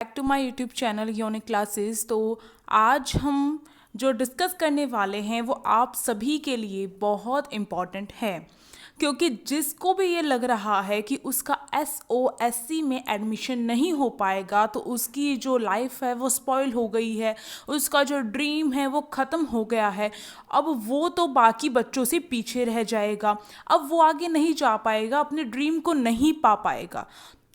Back to my YouTube channel unique classes. तो आज हम जो डिस्कस करने वाले हैं वो आप सभी के लिए बहुत इम्पॉर्टेंट है, क्योंकि जिसको भी ये लग रहा है कि उसका SOSC में एडमिशन नहीं हो पाएगा तो उसकी जो लाइफ है वो स्पॉइल हो गई है, उसका जो ड्रीम है वो ख़त्म हो गया है, अब वो तो बाकी बच्चों से पीछे रह जाएगा, अब वो आगे नहीं जा पाएगा, अपने ड्रीम को नहीं पा पाएगा।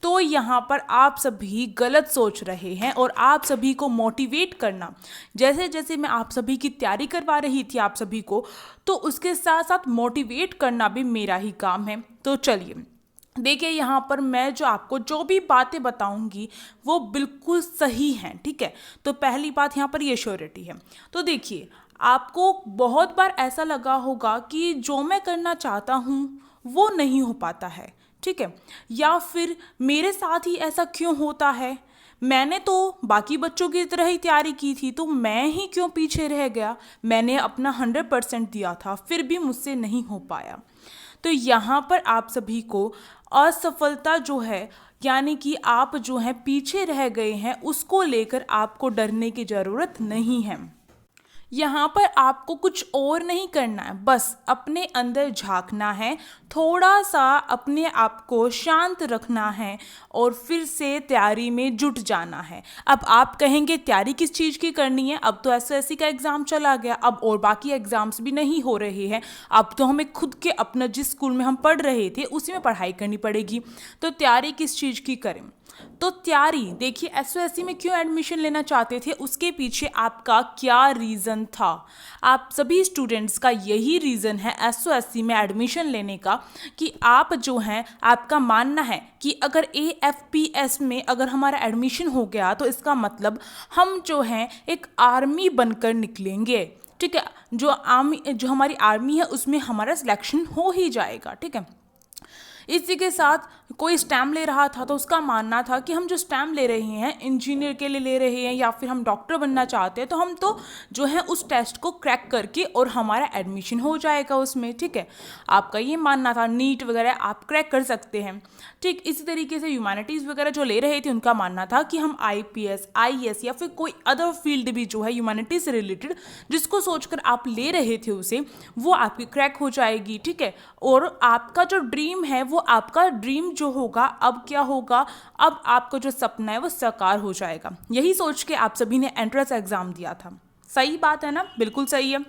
तो यहाँ पर आप सभी गलत सोच रहे हैं और आप सभी को मोटिवेट करना, जैसे जैसे मैं आप सभी की तैयारी करवा रही थी आप सभी को, तो उसके साथ साथ मोटिवेट करना भी मेरा ही काम है। तो चलिए देखिए, यहाँ पर मैं जो आपको जो भी बातें बताऊंगी वो बिल्कुल सही हैं, ठीक है। तो पहली बात यहाँ पर ये श्योरिटी है। तो देखिए, आपको बहुत बार ऐसा लगा होगा कि जो मैं करना चाहता हूँ वो नहीं हो पाता है, ठीक है, या फिर मेरे साथ ही ऐसा क्यों होता है, मैंने तो बाकी बच्चों की तरह ही तैयारी की थी तो मैं ही क्यों पीछे रह गया, मैंने अपना 100% दिया था फिर भी मुझसे नहीं हो पाया। तो यहाँ पर आप सभी को असफलता जो है, यानी कि आप जो हैं पीछे रह गए हैं, उसको लेकर आपको डरने की ज़रूरत नहीं है। यहाँ पर आपको कुछ और नहीं करना है, बस अपने अंदर झांकना है, थोड़ा सा अपने आप को शांत रखना है और फिर से तैयारी में जुट जाना है। अब आप कहेंगे तैयारी किस चीज़ की करनी है, अब तो SSC का एग्ज़ाम चला गया, अब और बाकी एग्ज़ाम्स भी नहीं हो रहे हैं, अब तो हमें खुद के अपना जिस स्कूल में हम पढ़ रहे थे उसी में पढ़ाई करनी पड़ेगी। तो तैयारी किस चीज़ की करें? तो तैयारी देखिए, SOSC में क्यों एडमिशन लेना चाहते थे, उसके पीछे आपका क्या रीज़न था। आप सभी स्टूडेंट्स का यही रीज़न है SOSC में एडमिशन लेने का कि आप जो हैं, आपका मानना है कि अगर AFPS में अगर हमारा एडमिशन हो गया तो इसका मतलब हम जो हैं एक आर्मी बनकर निकलेंगे, ठीक है। जो हमारी आर्मी है उसमें हमारा सिलेक्शन हो ही जाएगा, ठीक है। इसी के साथ कोई स्टैम्प ले रहा था तो उसका मानना था कि हम जो स्टैम्प ले रहे हैं इंजीनियर के लिए ले रहे हैं या फिर हम डॉक्टर बनना चाहते हैं, तो हम तो जो है उस टेस्ट को क्रैक करके और हमारा एडमिशन हो जाएगा उसमें, ठीक है। आपका ये मानना था नीट वगैरह आप क्रैक कर सकते हैं, ठीक। इसी तरीके से ह्यूमैनिटीज़ वगैरह जो ले रहे थे उनका मानना था कि हम IPS IAS या फिर कोई अदर फील्ड भी जो है ह्यूमैनिटीज़ से रिलेटेड जिसको सोचकर आप ले रहे थे उसे, वो आपकी क्रैक हो जाएगी, ठीक है। और आपका जो ड्रीम है वो आपका ड्रीम जो होगा, अब क्या होगा, अब आपका जो सपना है वो साकार हो जाएगा। यही सोच के आप सभी ने एंट्रेंस एग्जाम दिया था, सही बात है ना, बिल्कुल सही है।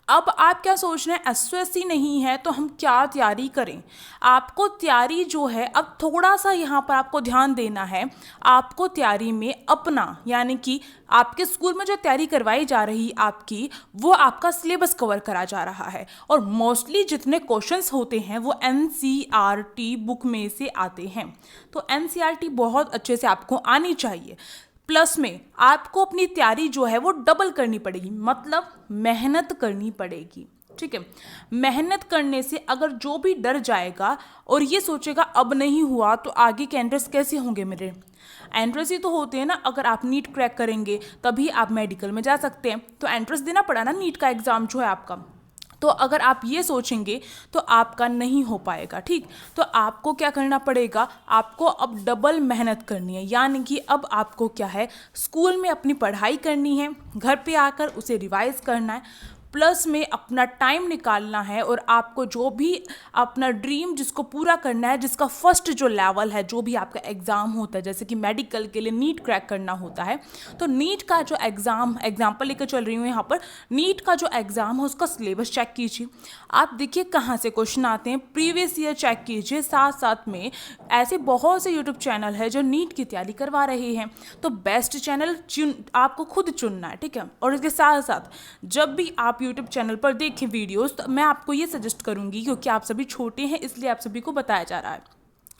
अब आप क्या सोच रहे हैं, SOSC नहीं है तो हम क्या तैयारी करें। आपको तैयारी जो है अब थोड़ा सा यहाँ पर आपको ध्यान देना है, आपको तैयारी में अपना, यानी कि आपके स्कूल में जो तैयारी करवाई जा रही आपकी, वो आपका सिलेबस कवर करा जा रहा है और मोस्टली जितने क्वेश्चंस होते हैं वो NCERT बुक में से आते हैं। तो NCERT बहुत अच्छे से आपको आनी चाहिए। प्लस में आपको अपनी तैयारी जो है वो डबल करनी पड़ेगी, मतलब मेहनत करनी पड़ेगी, ठीक है। मेहनत करने से अगर जो भी डर जाएगा और ये सोचेगा अब नहीं हुआ तो आगे के एंट्रेंस कैसे होंगे मेरे, एंट्रेंस ही तो होते हैं ना। अगर आप नीट क्रैक करेंगे तभी आप मेडिकल में जा सकते हैं, तो एंट्रेंस देना पड़ा ना नीट का एग्ज़ाम जो है आपका। तो अगर आप ये सोचेंगे तो आपका नहीं हो पाएगा, ठीक। तो आपको क्या करना पड़ेगा, आपको अब डबल मेहनत करनी है, यानी कि अब आपको क्या है, स्कूल में अपनी पढ़ाई करनी है, घर पे आकर उसे रिवाइज करना है, प्लस में अपना टाइम निकालना है और आपको जो भी अपना ड्रीम जिसको पूरा करना है, जिसका फर्स्ट जो लेवल है, जो भी आपका एग्ज़ाम होता है, जैसे कि मेडिकल के लिए नीट क्रैक करना होता है, तो नीट का जो एग्जाम्पल लेकर चल रही हूँ यहाँ पर, नीट का जो एग्ज़ाम है उसका सिलेबस चेक कीजिए। आप देखिए कहाँ से क्वेश्चन आते हैं, प्रीवियस ईयर चेक कीजिए, साथ साथ में ऐसे बहुत से यूट्यूब चैनल है जो नीट की तैयारी करवा रहे हैं, तो बेस्ट चैनल आपको खुद चुनना है, ठीक है। और इसके साथ साथ जब भी आप यूट्यूब चैनल पर देखें वीडियोस, तो मैं आपको ये सजेस्ट करूंगी, क्योंकि आप सभी छोटे हैं इसलिए आप सभी को बताया जा रहा है,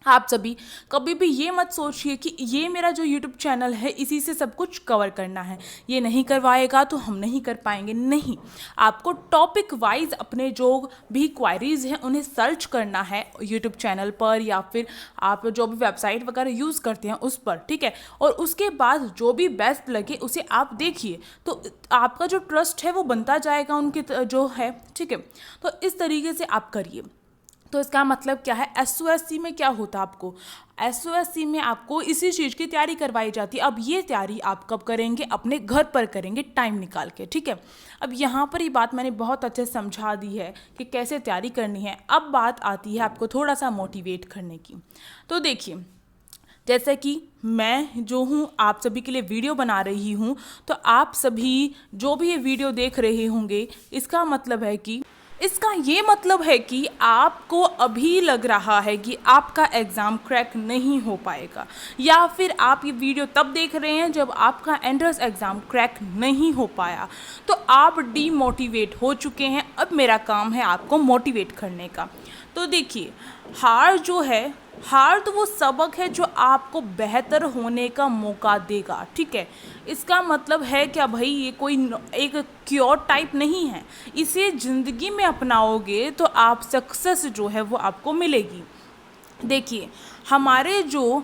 आप सभी कभी भी ये मत सोचिए कि ये मेरा जो यूट्यूब चैनल है इसी से सब कुछ कवर करना है, ये नहीं करवाएगा तो हम नहीं कर पाएंगे, नहीं। आपको टॉपिक वाइज अपने जो भी क्वायरीज़ हैं उन्हें सर्च करना है यूट्यूब चैनल पर या फिर आप जो भी वेबसाइट वगैरह यूज़ करते हैं उस पर, ठीक है। और उसके बाद जो भी बेस्ट लगे उसे आप देखिए, तो आपका जो ट्रस्ट है वो बनता जाएगा उनके जो है, ठीक है। तो इस तरीके से आप करिए। तो इसका मतलब क्या है, एसओएससी में क्या होता है आपको, एसओएससी में आपको इसी चीज़ की तैयारी करवाई जाती है। अब ये तैयारी आप कब करेंगे, अपने घर पर करेंगे टाइम निकाल के, ठीक है। अब यहाँ पर ये बात मैंने बहुत अच्छे से समझा दी है कि कैसे तैयारी करनी है। अब बात आती है आपको थोड़ा सा मोटिवेट करने की। तो देखिए, जैसे कि मैं जो हूँ आप सभी के लिए वीडियो बना रही हूँ, तो आप सभी जो भी ये वीडियो देख रहे होंगे, इसका ये मतलब है कि आपको अभी लग रहा है कि आपका एग्ज़ाम क्रैक नहीं हो पाएगा, या फिर आप ये वीडियो तब देख रहे हैं जब आपका एंट्रेंस एग्ज़ाम क्रैक नहीं हो पाया, तो आप डीमोटिवेट हो चुके हैं। अब मेरा काम है आपको मोटिवेट करने का। तो देखिए, हार तो वो सबक है जो आपको बेहतर होने का मौका देगा, ठीक है। इसका मतलब है क्या भाई, ये कोई एक क्योर टाइप नहीं है। इसे ज़िंदगी में अपनाओगे तो आप सक्सेस जो है वो आपको मिलेगी। देखिए, हमारे जो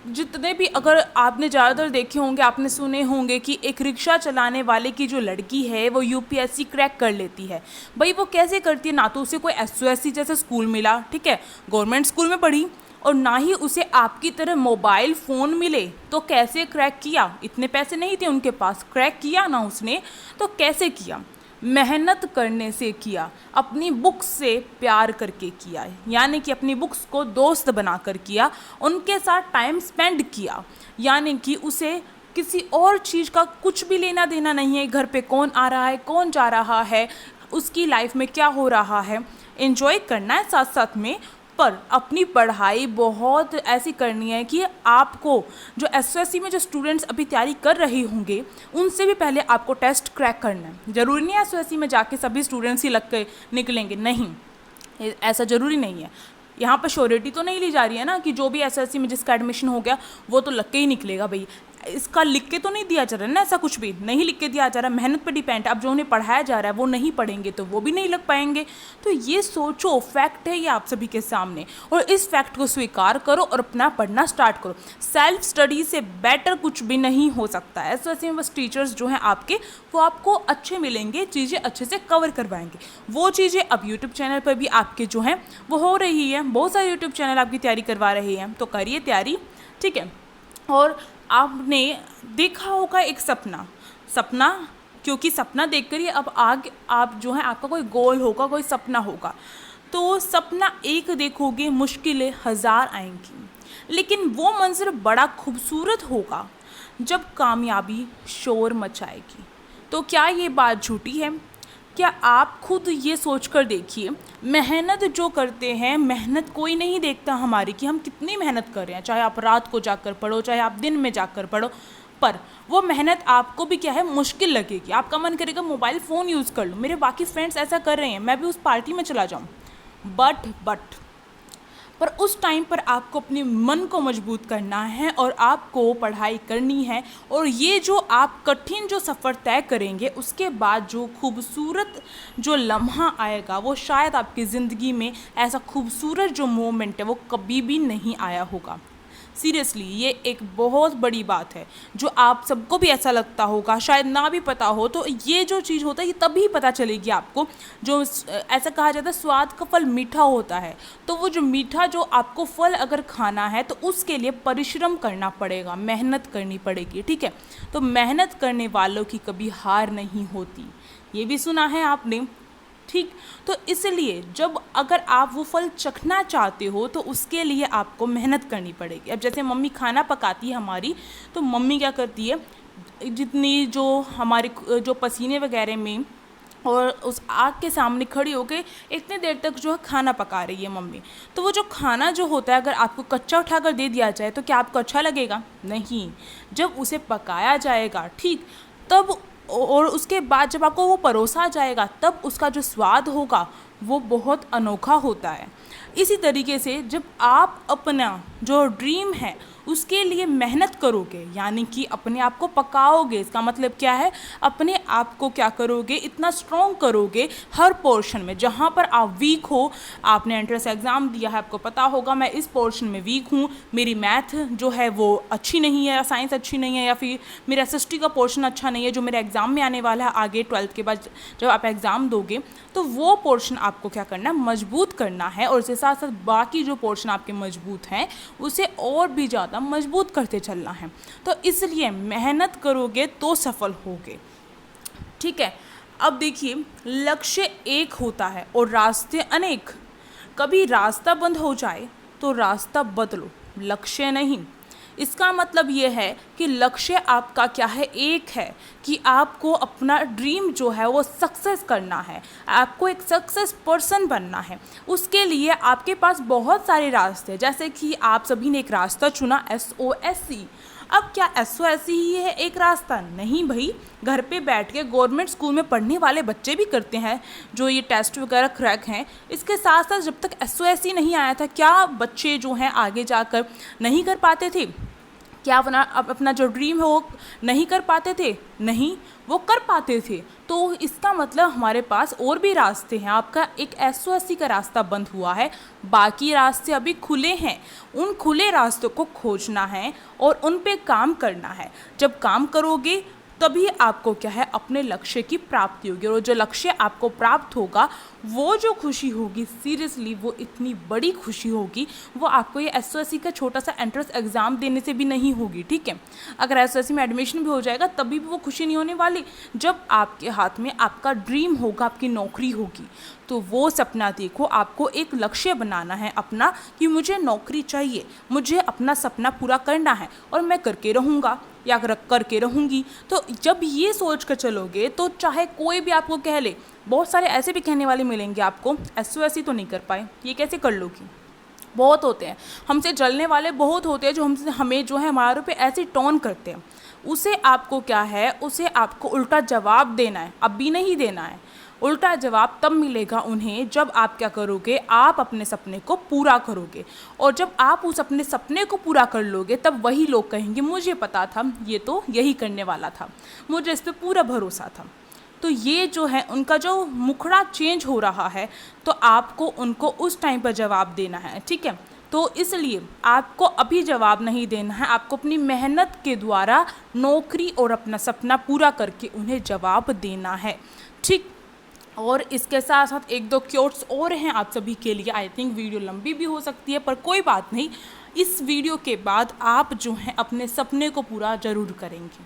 जितने भी, अगर आपने ज़्यादातर देखे होंगे, आपने सुने होंगे कि एक रिक्शा चलाने वाले की जो लड़की है वो यूपीएससी क्रैक कर लेती है। भाई वो कैसे करती है, ना तो उसे कोई एसओएससी जैसा स्कूल मिला, ठीक है, गवर्नमेंट स्कूल में पढ़ी, और ना ही उसे आपकी तरह मोबाइल फ़ोन मिले। तो कैसे क्रैक किया, इतने पैसे नहीं थे उनके पास, क्रैक किया ना उसने, तो कैसे किया, मेहनत करने से किया, अपनी बुक्स से प्यार करके किया, यानी कि अपनी बुक्स को दोस्त बनाकर किया, उनके साथ टाइम स्पेंड किया, यानी कि उसे किसी और चीज़ का कुछ भी लेना देना नहीं है, घर पे कौन आ रहा है, कौन जा रहा है, उसकी लाइफ में क्या हो रहा है, एंजॉय करना है साथ साथ में। पर अपनी पढ़ाई बहुत ऐसी करनी है कि आपको, जो एसओएससी में जो स्टूडेंट्स अभी तैयारी कर रहे होंगे, उनसे भी पहले आपको टेस्ट क्रैक करना है। ज़रूरी नहीं है एसओएससी में जाके सभी स्टूडेंट्स ही लग के निकलेंगे, नहीं, ऐसा ज़रूरी नहीं है। यहाँ पर श्योरिटी तो नहीं ली जा रही है ना कि जो भी एसएससी में जिसका एडमिशन हो गया वो तो लग के ही निकलेगा। भाई इसका लिख के तो नहीं दिया जा रहा है ना, ऐसा कुछ भी नहीं लिख के दिया जा रहा है, मेहनत पे डिपेंड है। अब जो उन्हें पढ़ाया जा रहा है वो नहीं पढ़ेंगे तो वो भी नहीं लग पाएंगे। तो ये सोचो, फैक्ट है ये आप सभी के सामने, और इस फैक्ट को स्वीकार करो और अपना पढ़ना स्टार्ट करो। सेल्फ स्टडी से बेटर कुछ भी नहीं हो सकता है। ऐसे में बस टीचर्स जो हैं आपके, वो आपको अच्छे मिलेंगे, चीज़ें अच्छे से कवर करवाएंगे। वो चीज़ें अब यूट्यूब चैनल पर भी आपके जो हैं वो हो रही है, बहुत सारे यूट्यूब चैनल आपकी तैयारी करवा रहे हैं, तो करिए तैयारी, ठीक है। और आपने देखा होगा एक सपना, क्योंकि सपना देखकर ही अब आगे आप जो है आपका कोई गोल होगा, कोई सपना होगा। तो सपना एक देखोगे, मुश्किलें हज़ार आएंगी, लेकिन वो मंजर बड़ा खूबसूरत होगा जब कामयाबी शोर मचाएगी। तो क्या ये बात झूठी है? क्या आप खुद ये सोच कर देखिए, मेहनत जो करते हैं, मेहनत कोई नहीं देखता हमारी कि हम कितनी मेहनत कर रहे हैं, चाहे आप रात को जाकर पढ़ो, चाहे आप दिन में जाकर पढ़ो, पर वो मेहनत आपको भी क्या है, मुश्किल लगेगी। आपका मन करेगा मोबाइल फ़ोन यूज़ कर लूँ, मेरे बाकी फ्रेंड्स ऐसा कर रहे हैं, मैं भी उस पार्टी में चला जाऊँ, बट पर उस टाइम पर आपको अपने मन को मजबूत करना है और आपको पढ़ाई करनी है। और ये जो आप कठिन जो सफ़र तय करेंगे, उसके बाद जो खूबसूरत जो लम्हा आएगा, वो शायद आपकी ज़िंदगी में ऐसा खूबसूरत जो मोमेंट है वो कभी भी नहीं आया होगा। सीरियसली ये एक बहुत बड़ी बात है, जो आप सबको भी ऐसा लगता होगा, शायद ना भी पता हो। तो ये जो चीज़ होता है ये तभी पता चलेगी आपको, जो ऐसा कहा जाता है स्वाद का फल मीठा होता है। तो वो जो मीठा जो आपको फल अगर खाना है तो उसके लिए परिश्रम करना पड़ेगा, मेहनत करनी पड़ेगी, ठीक है। तो मेहनत करने वालों की कभी हार नहीं होती, ये भी सुना है आपने, ठीक। तो इसलिए जब अगर आप वो फल चखना चाहते हो तो उसके लिए आपको मेहनत करनी पड़ेगी। अब जैसे मम्मी खाना पकाती है हमारी, तो मम्मी क्या करती है, जितनी जो हमारे जो पसीने वगैरह में और उस आग के सामने खड़ी होकर इतने देर तक जो है खाना पका रही है मम्मी, तो वो जो खाना जो होता है अगर आपको कच्चा उठाकर दे दिया जाए तो क्या आपको अच्छा लगेगा? नहीं। जब उसे पकाया जाएगा, ठीक, तब और उसके बाद जब आपको वो परोसा जाएगा तब उसका जो स्वाद होगा वो बहुत अनोखा होता है। इसी तरीके से जब आप अपना जो ड्रीम है उसके लिए मेहनत करोगे, यानी कि अपने आप को पकाओगे। इसका मतलब क्या है, अपने आप को क्या करोगे, इतना स्ट्रॉन्ग करोगे हर पोर्शन में। जहाँ पर आप वीक हो, आपने एंट्रेंस एग्ज़ाम दिया है, आपको पता होगा मैं इस पोर्शन में वीक हूँ, मेरी मैथ जो है वो अच्छी नहीं है, या साइंस अच्छी नहीं है, या फिर मेरा एसएसटी का पोर्शन अच्छा नहीं है जो मेरे एग्ज़ाम में आने वाला है आगे 12th के बाद जब आप एग्ज़ाम दोगे, तो वो पोर्शन आपको क्या करना है, मजबूत करना है। और इसके साथ साथ बाकी जो पोर्शन आपके मजबूत हैं उसे और भी ज़्यादा मजबूत करते चलना है। तो इसलिए मेहनत करोगे तो सफल होगे। ठीक है, अब देखिए, लक्ष्य एक होता है और रास्ते अनेक। कभी रास्ता बंद हो जाए तो रास्ता बदलो, लक्ष्य नहीं। इसका मतलब ये है कि लक्ष्य आपका क्या है, एक है कि आपको अपना ड्रीम जो है वो सक्सेस करना है, आपको एक सक्सेस पर्सन बनना है। उसके लिए आपके पास बहुत सारे रास्ते हैं, जैसे कि आप सभी ने एक रास्ता चुना SOSC। अब क्या SOSC ही है एक रास्ता? नहीं भाई, घर पे बैठ के गवर्नमेंट स्कूल में पढ़ने वाले बच्चे भी करते हैं जो ये टेस्ट वगैरह क्रैक हैं। इसके साथ साथ जब तक SOSC नहीं आया था, क्या बच्चे जो हैं आगे जाकर नहीं कर पाते थे? क्या अपना जो ड्रीम है वो नहीं कर पाते थे? नहीं, वो कर पाते थे। तो इसका मतलब हमारे पास और भी रास्ते हैं। आपका एक SOSC का रास्ता बंद हुआ है, बाकी रास्ते अभी खुले हैं। उन खुले रास्तों को खोजना है और उन पे काम करना है। जब काम करोगे तभी आपको क्या है, अपने लक्ष्य की प्राप्ति होगी। और जो लक्ष्य आपको प्राप्त होगा, वो जो खुशी होगी, सीरियसली वो इतनी बड़ी खुशी होगी, वो आपको ये SOSC का छोटा सा एंट्रेंस एग्ज़ाम देने से भी नहीं होगी। ठीक है, अगर SOSC में एडमिशन भी हो जाएगा तभी भी वो खुशी नहीं होने वाली। जब आपके हाथ में आपका ड्रीम होगा, आपकी नौकरी होगी, तो वो सपना देखो। आपको एक लक्ष्य बनाना है अपना कि मुझे नौकरी चाहिए, मुझे अपना सपना पूरा करना है और मैं करके रहूँगा या करके रहूँगी। तो जब ये सोच कर चलोगे तो चाहे कोई भी आपको कह ले, बहुत सारे ऐसे भी कहने वाले मिलेंगे आपको, SOSC तो नहीं कर पाए, ये कैसे कर लोगी। बहुत होते हैं, हमसे जलने वाले बहुत होते हैं जो हमें जो है हमारे पे ऐसे टोन करते हैं। उसे आपको क्या है, उसे आपको उल्टा जवाब देना है, अभी नहीं देना है। उल्टा जवाब तब मिलेगा उन्हें जब आप क्या करोगे, आप अपने सपने को पूरा करोगे। और जब आप उस अपने सपने को पूरा कर लोगे तब वही लोग कहेंगे मुझे पता था, ये तो यही करने वाला था, मुझे इस पर पूरा भरोसा था। तो ये जो है उनका जो मुखड़ा चेंज हो रहा है, तो आपको उनको उस टाइम पर जवाब देना है। ठीक है, तो इसलिए आपको अभी जवाब नहीं देना है, आपको अपनी मेहनत के द्वारा नौकरी और अपना सपना पूरा करके उन्हें जवाब देना है। ठीक, और इसके साथ साथ एक दो क्योट्स और हैं आप सभी के लिए। आई थिंक वीडियो लंबी भी हो सकती है, पर कोई बात नहीं, इस वीडियो के बाद आप जो हैं अपने सपने को पूरा ज़रूर करेंगे।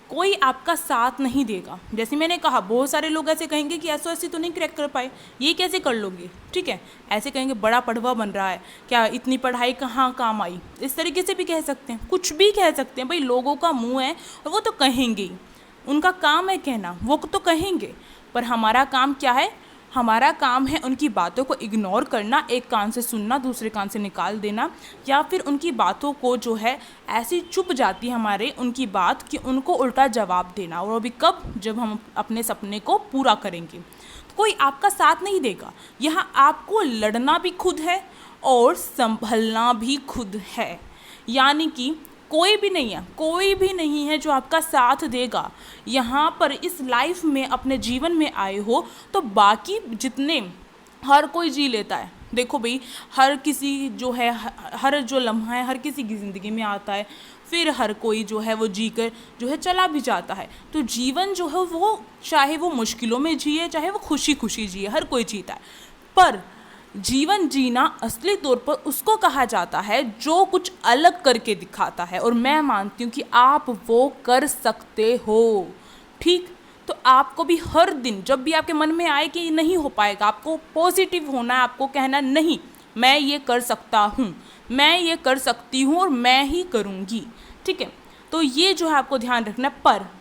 कोई आपका साथ नहीं देगा। जैसे मैंने कहा, बहुत सारे लोग ऐसे कहेंगे कि SOSC तो नहीं क्रैक कर पाए, ये कैसे कर लोगे। ठीक है, ऐसे कहेंगे बड़ा पढ़वा बन रहा है, क्या इतनी पढ़ाई कहाँ काम आई, इस तरीके से भी कह सकते हैं, कुछ भी कह सकते हैं। भाई लोगों का मुँह है और वो तो कहेंगे ही, उनका काम है कहना, वो तो कहेंगे। पर हमारा काम क्या है, हमारा काम है उनकी बातों को इग्नोर करना, एक कान से सुनना दूसरे कान से निकाल देना, या फिर उनकी बातों को जो है ऐसी चुप जाती है हमारे उनकी बात कि उनको उल्टा जवाब देना। और अभी कब, जब हम अपने सपने को पूरा करेंगे। तो कोई आपका साथ नहीं देगा, यहाँ आपको लड़ना भी खुद है और संभलना भी खुद है। यानी कि कोई भी नहीं है जो आपका साथ देगा। यहाँ पर इस लाइफ में, अपने जीवन में आए हो तो बाकी जितने, हर कोई जी लेता है। देखो भाई, हर किसी जो है, हर जो लम्हा है हर किसी की ज़िंदगी में आता है, फिर हर कोई जो है वो जी कर जो है चला भी जाता है। तो जीवन जो है वो, चाहे वो मुश्किलों में जिए चाहे वो खुशी खुशी जिए, हर कोई जीता है। पर जीवन जीना असली तौर पर उसको कहा जाता है जो कुछ अलग करके दिखाता है, और मैं मानती हूँ कि आप वो कर सकते हो। ठीक, तो आपको भी हर दिन जब भी आपके मन में आए कि नहीं हो पाएगा, आपको पॉजिटिव होना है, आपको कहना नहीं, मैं ये कर सकता हूँ, मैं ये कर सकती हूँ और मैं ही करूँगी। ठीक है, तो ये जो है आपको ध्यान रखना। पर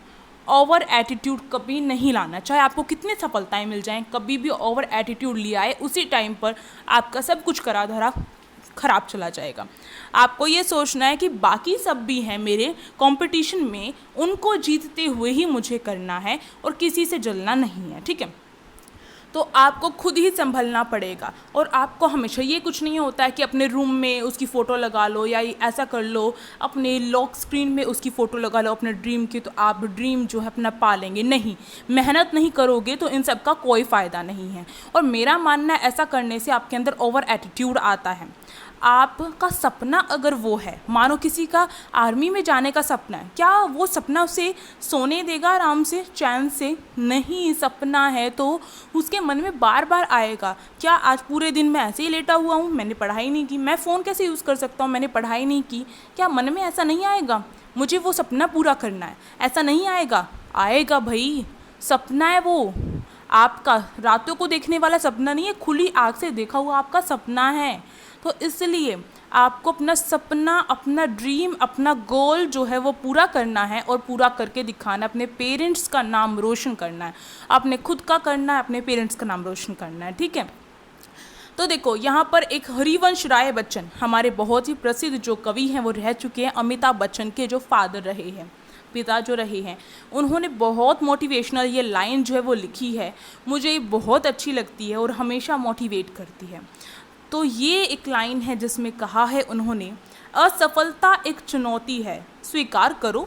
ओवर एटीट्यूड कभी नहीं लाना, चाहे आपको कितनी सफलताएं मिल जाएं, कभी भी ओवर एटीट्यूड लिया है उसी टाइम पर आपका सब कुछ करा धरा खराब चला जाएगा। आपको ये सोचना है कि बाकी सब भी हैं मेरे कंपटीशन में, उनको जीतते हुए ही मुझे करना है और किसी से जलना नहीं है। ठीक है, तो आपको खुद ही संभलना पड़ेगा। और आपको हमेशा ये कुछ नहीं होता है कि अपने रूम में उसकी फ़ोटो लगा लो या ऐसा कर लो, अपने लॉक स्क्रीन में उसकी फ़ोटो लगा लो अपने ड्रीम की, तो आप ड्रीम जो है अपना पा लेंगे। नहीं, मेहनत नहीं करोगे तो इन सब का कोई फ़ायदा नहीं है। और मेरा मानना है ऐसा करने से आपके अंदर ओवर एटीट्यूड आता है। आपका सपना अगर वो है, मानो किसी का आर्मी में जाने का सपना है, क्या वो सपना उसे सोने देगा आराम से, चैन से? नहीं, सपना है तो उसके मन में बार बार आएगा, क्या आज पूरे दिन मैं ऐसे ही लेटा हुआ हूँ, मैंने पढ़ाई नहीं की, मैं फ़ोन कैसे यूज़ कर सकता हूँ, मैंने पढ़ाई नहीं की? क्या मन में ऐसा नहीं आएगा मुझे वो सपना पूरा करना है? ऐसा नहीं आएगा? आएगा भाई, सपना है वो आपका, रातों को देखने वाला सपना नहीं है, खुली आँख से देखा हुआ आपका सपना है। तो इसलिए आपको अपना सपना, अपना ड्रीम, अपना गोल जो है वो पूरा करना है और पूरा करके दिखाना है। अपने पेरेंट्स का नाम रोशन करना है, अपने खुद का करना है, अपने पेरेंट्स का नाम रोशन करना है। ठीक है, तो देखो यहाँ पर एक हरिवंश राय बच्चन, हमारे बहुत ही प्रसिद्ध जो कवि हैं वो रह चुके हैं, अमिताभ बच्चन के जो फादर रहे हैं, पिता जो रहे हैं, उन्होंने बहुत मोटिवेशनल ये लाइन जो है वो लिखी है, मुझे बहुत अच्छी लगती है और हमेशा मोटिवेट करती है। तो ये एक लाइन है जिसमें कहा है उन्होंने, असफलता एक चुनौती है, स्वीकार करो,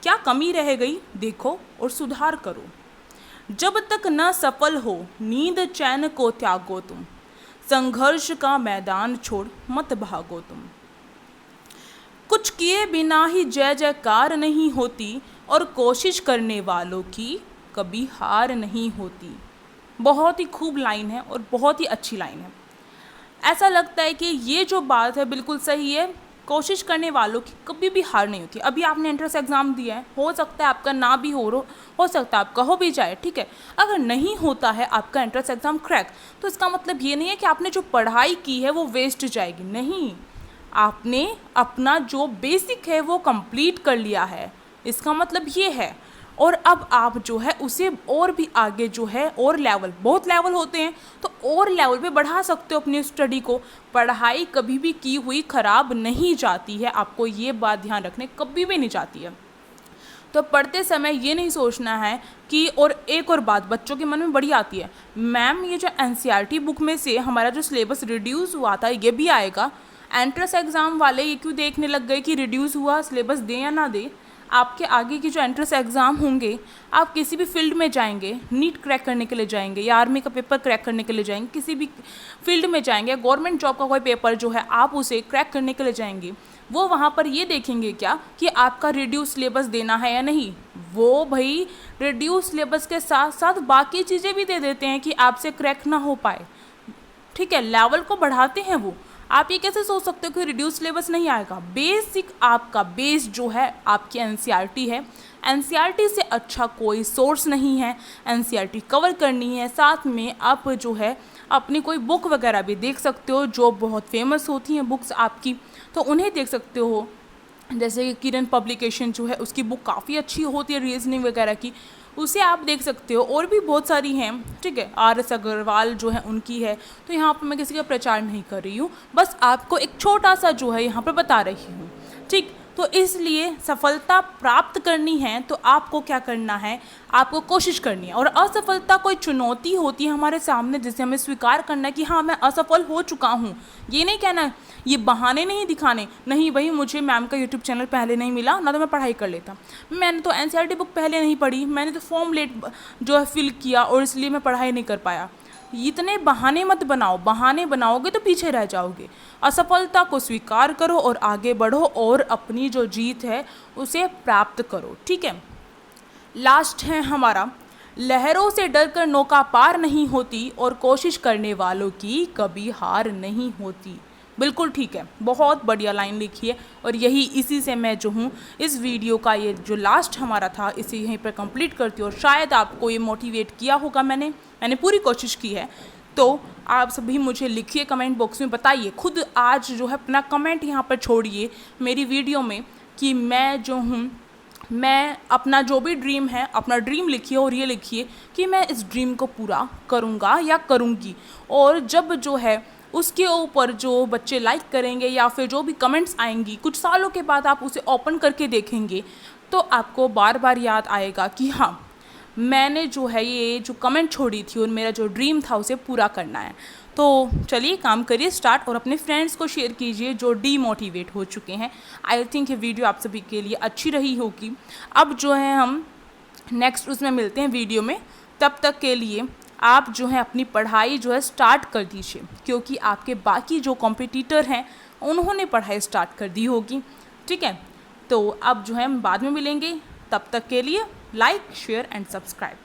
क्या कमी रह गई देखो और सुधार करो, जब तक न सफल हो नींद चैन को त्यागो तुम, संघर्ष का मैदान छोड़ मत भागो तुम, कुछ किए बिना ही जय जयकार नहीं होती और कोशिश करने वालों की कभी हार नहीं होती। बहुत ही खूब लाइन है और बहुत ही अच्छी लाइन है। ऐसा लगता है कि ये जो बात है बिल्कुल सही है, कोशिश करने वालों की कभी भी हार नहीं होती। अभी आपने एंट्रेंस एग्ज़ाम दिया है, हो सकता है आपका ना भी हो सकता है आपका हो भी जाए, ठीक है। अगर नहीं होता है आपका एंट्रेंस एग्ज़ाम क्रैक, तो इसका मतलब ये नहीं है कि आपने जो पढ़ाई की है वो वेस्ट जाएगी, नहीं, आपने अपना जो बेसिक है वो कंप्लीट कर लिया है, इसका मतलब ये है। और अब आप जो है उसे और भी आगे जो है, और लेवल, बहुत लेवल होते हैं, तो और लेवल पे बढ़ा सकते हो अपनी स्टडी को। पढ़ाई कभी भी की हुई ख़राब नहीं जाती है, आपको ये बात ध्यान रखने, कभी भी नहीं जाती है। तो पढ़ते समय ये नहीं सोचना है कि, और एक और बात बच्चों के मन में बड़ी आती है, मैम ये जो एनसीईआरटी बुक में से हमारा जो सिलेबस रिड्यूस हुआ था ये भी आएगा। एंट्रेंस एग्ज़ाम वाले ये क्यों देखने लग गए कि रिड्यूस हुआ सिलेबस, दें या ना दें? आपके आगे की जो एंट्रेंस एग्ज़ाम होंगे, आप किसी भी फील्ड में जाएंगे, नीट क्रैक करने के लिए जाएंगे या आर्मी का पेपर क्रैक करने के लिए जाएंगे, किसी भी फील्ड में जाएंगे, गवर्नमेंट जॉब का कोई पेपर जो है आप उसे क्रैक करने के लिए जाएंगे, वो वहाँ पर ये देखेंगे क्या कि आपका रिड्यूस सिलेबस देना है या नहीं। वो भाई रिड्यूस सिलेबस के साथ साथ बाकी चीज़ें भी दे देते हैं कि आपसे क्रैक ना हो पाए, ठीक है, लेवल को बढ़ाते हैं वो। आप ये कैसे सोच सकते हो कि रिड्यूस सिलेबस नहीं आएगा? बेसिक आपका बेस जो है आपकी एनसीईआरटी है, एनसीईआरटी से अच्छा कोई सोर्स नहीं है। एनसीईआरटी कवर करनी है, साथ में आप जो है अपनी कोई बुक वगैरह भी देख सकते हो, जो बहुत फेमस होती हैं बुक्स आपकी, तो उन्हें देख सकते हो। जैसे कि किरण पब्लिकेशन जो है उसकी बुक काफ़ी अच्छी होती है रीजनिंग वगैरह की, उसे आप देख सकते हो। और भी बहुत सारी हैं, ठीक है, RS अग्रवाल जो है उनकी है। तो यहाँ पर मैं किसी का प्रचार नहीं कर रही हूँ, बस आपको एक छोटा सा जो है यहाँ पर बता रही हूँ, ठीक। तो इसलिए सफलता प्राप्त करनी है तो आपको क्या करना है, आपको कोशिश करनी है। और असफलता कोई चुनौती होती है हमारे सामने, जिसे हमें स्वीकार करना है कि हाँ मैं असफल हो चुका हूँ। ये नहीं कहना, ये बहाने नहीं दिखाने, नहीं भाई मुझे मैम का यूट्यूब चैनल पहले नहीं मिला ना, तो मैं पढ़ाई कर लेता, मैंने तो एनसीईआरटी बुक पहले नहीं पढ़ी, मैंने तो फॉर्म लेट जो है फिल किया और इसलिए मैं पढ़ाई नहीं कर पाया। इतने बहाने मत बनाओ, बहाने बनाओगे तो पीछे रह जाओगे। असफलता को स्वीकार करो और आगे बढ़ो और अपनी जो जीत है उसे प्राप्त करो, ठीक है। लास्ट है हमारा, लहरों से डरकर नौका पार नहीं होती और कोशिश करने वालों की कभी हार नहीं होती। बिल्कुल ठीक है, बहुत बढ़िया लाइन लिखी है। और यही इसी से मैं जो हूँ इस वीडियो का ये जो लास्ट हमारा था इसे यहीं पर कंप्लीट करती हूँ। और शायद आपको ये मोटिवेट किया होगा, मैंने पूरी कोशिश की है। तो आप सभी मुझे लिखिए कमेंट बॉक्स में, बताइए खुद आज जो है अपना कमेंट यहाँ पर छोड़िए मेरी वीडियो में कि मैं जो हूँ, मैं अपना जो भी ड्रीम है अपना ड्रीम लिखिए और ये लिखिए कि मैं इस ड्रीम को पूरा करूँगा या करूँगी। और जब जो है उसके ऊपर जो बच्चे लाइक करेंगे या फिर जो भी कमेंट्स आएंगी, कुछ सालों के बाद आप उसे ओपन करके देखेंगे तो आपको बार बार याद आएगा कि हाँ मैंने जो है ये जो कमेंट छोड़ी थी और मेरा जो ड्रीम था उसे पूरा करना है। तो चलिए काम करिए स्टार्ट और अपने फ्रेंड्स को शेयर कीजिए जो डीमोटिवेट हो चुके हैं। आई थिंक ये वीडियो आप सभी के लिए अच्छी रही होगी। अब जो है हम नेक्स्ट उसमें मिलते हैं वीडियो में। तब तक के लिए आप जो है अपनी पढ़ाई जो है स्टार्ट कर दीजिए, क्योंकि आपके बाकी जो कॉम्पिटिटर हैं उन्होंने पढ़ाई स्टार्ट कर दी होगी। ठीक है, तो अब जो है हम बाद में मिलेंगे। तब तक के लिए लाइक शेयर एंड सब्सक्राइब।